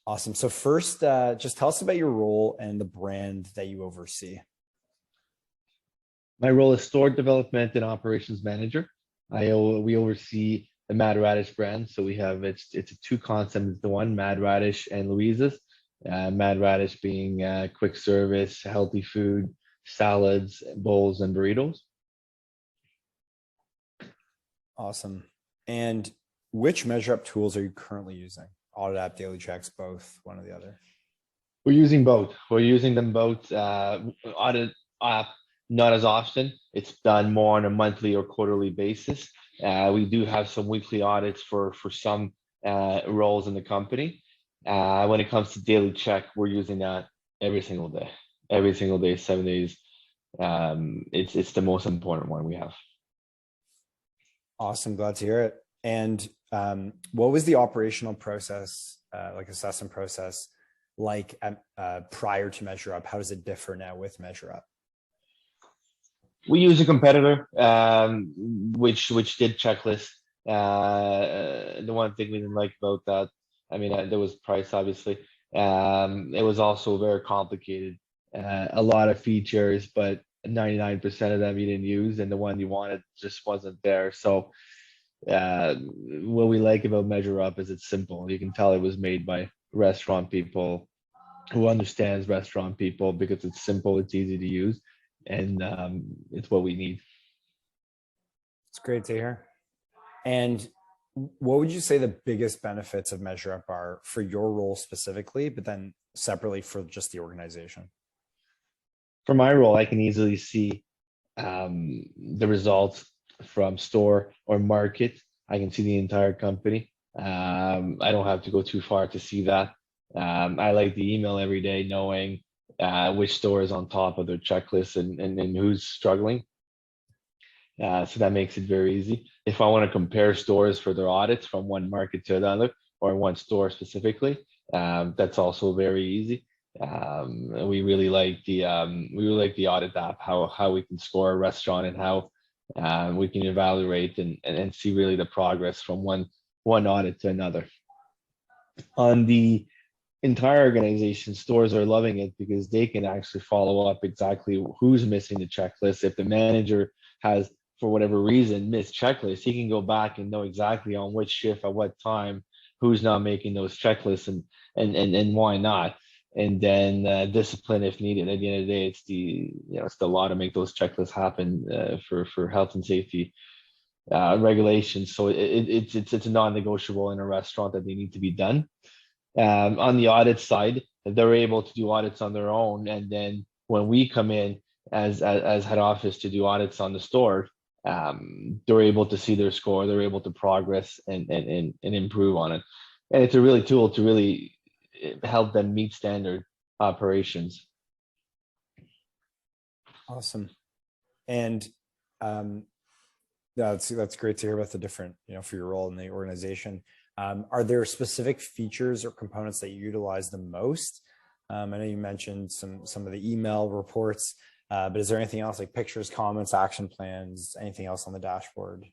Awesome. So first, just tell us about your role and the brand that you oversee. My role is store development and operations manager. We oversee the Mad Radish brand. So we have it's a two concepts. The one Mad Radish and Louisa's. Mad Radish being quick service, healthy food, salads, bowls, and burritos. Awesome. And which MeasureUp tools are you currently using? Audit app, daily checks, both, one or the other? We're using both. We're using them both. Audit app, not as often. It's done more on a monthly or quarterly basis. We do have some weekly audits for some roles in the company. When it comes to daily check, we're using that every single day, 7 days. It's the most important one we have. Awesome, glad to hear it. And what was the operational process, like assessment process, like prior to MeasureUp? How does it differ now with MeasureUp? We use a competitor, which did checklists. The one thing we didn't like about that, I mean, there was price, obviously. It was also very complicated. A lot of features, but 99% of them you didn't use, and the one you wanted just wasn't there. So what we like about MeasureUp is it's simple. You can tell it was made by restaurant people who understands restaurant people because it's simple, it's easy to use, and it's what we need. It's great to hear. And what would you say the biggest benefits of MeasureUp are for your role specifically, but then separately for just the organization? For my role, I can easily see the results from store or market. I can see the entire company. I don't have to go too far to see that. I like the email every day knowing which store is on top of their checklist and who's struggling. So that makes it very easy. If I want to compare stores for their audits from one market to another or one store specifically, that's also very easy. We really like the audit app, how we can score a restaurant and how we can evaluate and see really the progress from one audit to another. On the entire organization, stores are loving it because they can actually follow up exactly who's missing the checklist. If the manager has, for whatever reason, missed checklist, he can go back and know exactly on which shift at what time who's not making those checklists and why not. And then discipline if needed. At the end of the day, it's the law to make those checklists happen for health and safety regulations. So it's a non-negotiable in a restaurant that they need to be done. On the audit side, they're able to do audits on their own, and then when we come in as head office to do audits on the store, they're able to see their score, they're able to progress and improve on it. And it's a really tool to really help them meet standard operations. Awesome. And that's great to hear about the different, for your role in the organization. Are there specific features or components that you utilize the most? I know you mentioned some of the email reports, but is there anything else like pictures, comments, action plans, anything else on the dashboard?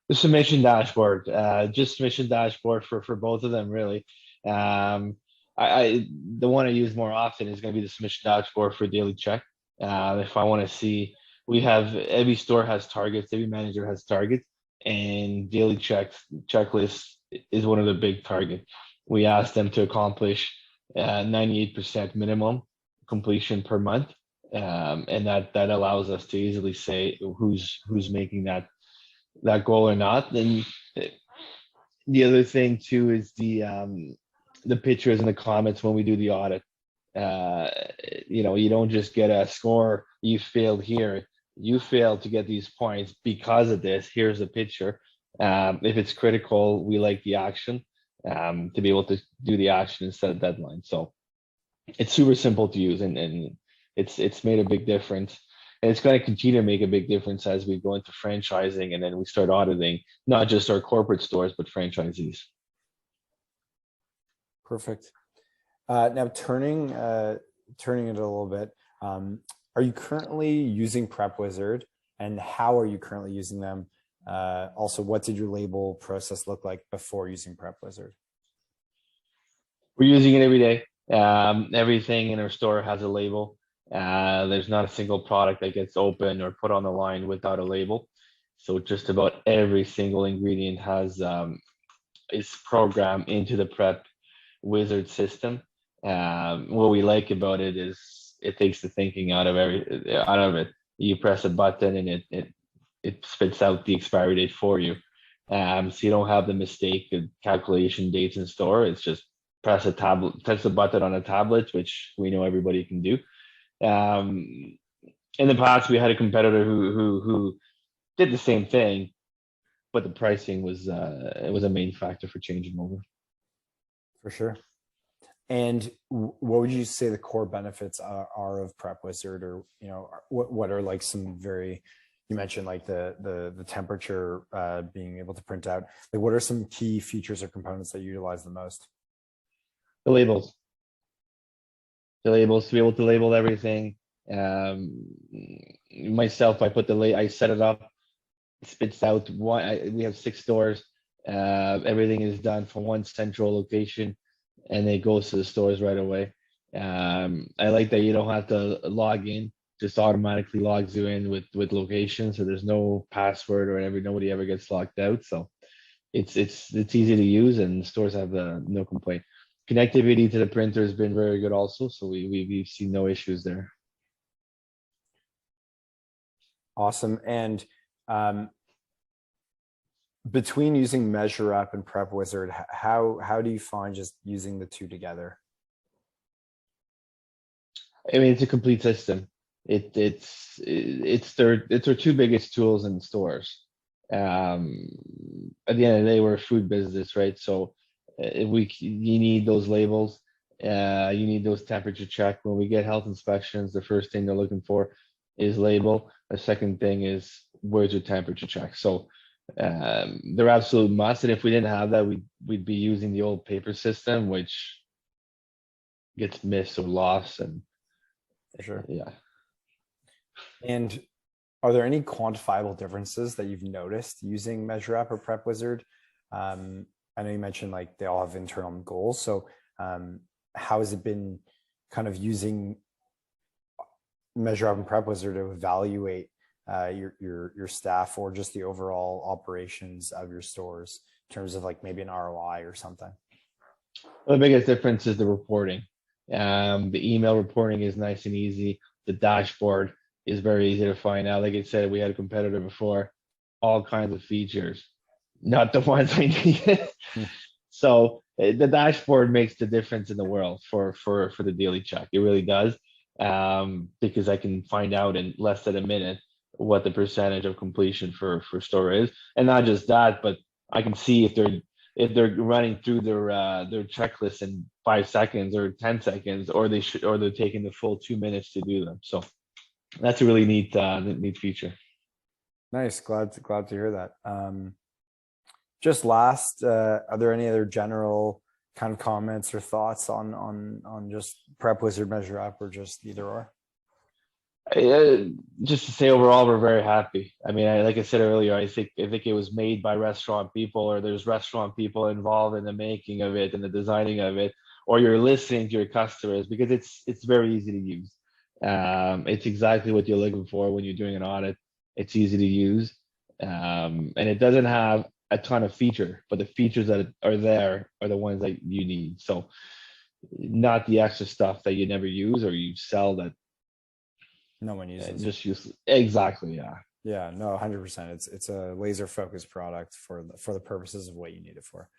The submission dashboard, just submission dashboard for both of them, really. The one I use more often is going to be the submission dashboard for daily check. If I want to see, every store has targets, every manager has targets, and daily checklist is one of the big targets. We ask them to accomplish 98% minimum completion per month, and that allows us to easily say who's making that goal or not. Then the other thing too is the pictures and the comments when we do the audit. You don't just get a score, you failed here, you failed to get these points because of this, here's a picture. If it's critical, we like the action, to be able to do the action and set a deadline. So it's super simple to use, and it's made a big difference. And it's going to continue to make a big difference as we go into franchising and then we start auditing, not just our corporate stores, but franchisees. Perfect. Now turning it a little bit, are you currently using PrepWizard, and how are you currently using them? Also, what did your label process look like before using PrepWizard? We're using it every day. Everything in our store has a label. There's not a single product that gets open or put on the line without a label. So just about every single ingredient has is programmed into the PrepWizard system. What we like about it is it takes the thinking out of it. You press a button and it spits out the expiry date for you. So you don't have the mistake of calculation dates in store. It's just press a button on a tablet, which we know everybody can do. Um, in the past, we had a competitor who did the same thing, but the pricing was it was a main factor for changing over. For sure. And what would you say the core benefits are of PrepWizard, or what are like some very, you mentioned like the temperature being able to print out. Like, what are some key features or components that you utilize the most? The labels, to be able to label everything. Myself, I set it up, it spits out we have 6 stores. Everything is done from one central location, and it goes to the stores right away. I like that you don't have to log in; just automatically logs you in with location, so there's no password or nobody ever gets locked out. So it's easy to use, and the stores have no complaint. Connectivity to the printer has been very good also, so we've seen no issues there. Awesome. And between using MeasureUp and PrepWizard, how do you find just using the two together? I mean, it's a complete system. It's their 2 biggest tools in stores. At the end of the day, we're a food business, right? So you need those labels. You need those temperature check. When we get health inspections, the first thing they're looking for is label. The second thing is where's your temperature check. So they're absolute must. And if we didn't have that, we'd be using the old paper system, which gets missed or lost. And For sure. yeah. And are there any quantifiable differences that you've noticed using MeasureUp or PrepWizard? I know you mentioned like they all have internal goals. So how has it been kind of using MeasureUp and PrepWizard to evaluate your staff or just the overall operations of your stores in terms of like maybe an ROI or something? Well, the biggest difference is the reporting. The email reporting is nice and easy. The dashboard is very easy to find out. Like I said, we had a competitor before, all kinds of features, not the ones I needed. So the dashboard makes the difference in the world for the daily check. It really does, because I can find out in less than a minute what the percentage of completion for store is, and not just that, but I can see if they're running through their checklist in 5 seconds or 10 seconds, or they're taking the full 2 minutes to do them. So that's a really neat feature. Nice. Glad to hear that. Just last, are there any other general kind of comments or thoughts on just PrepWizard, MeasureUp, or just either or? Just to say, overall, we're very happy. I mean, like I said earlier, I think it was made by restaurant people, or there's restaurant people involved in the making of it and the designing of it, or you're listening to your customers, because it's very easy to use. It's exactly what you're looking for when you're doing an audit. It's easy to use, and it doesn't have a ton of feature, but the features that are there are the ones that you need. So not the extra stuff that you never use or you sell that no one uses. Just use exactly, yeah. Yeah, no, 100%. It's a laser focused product for the purposes of what you need it for.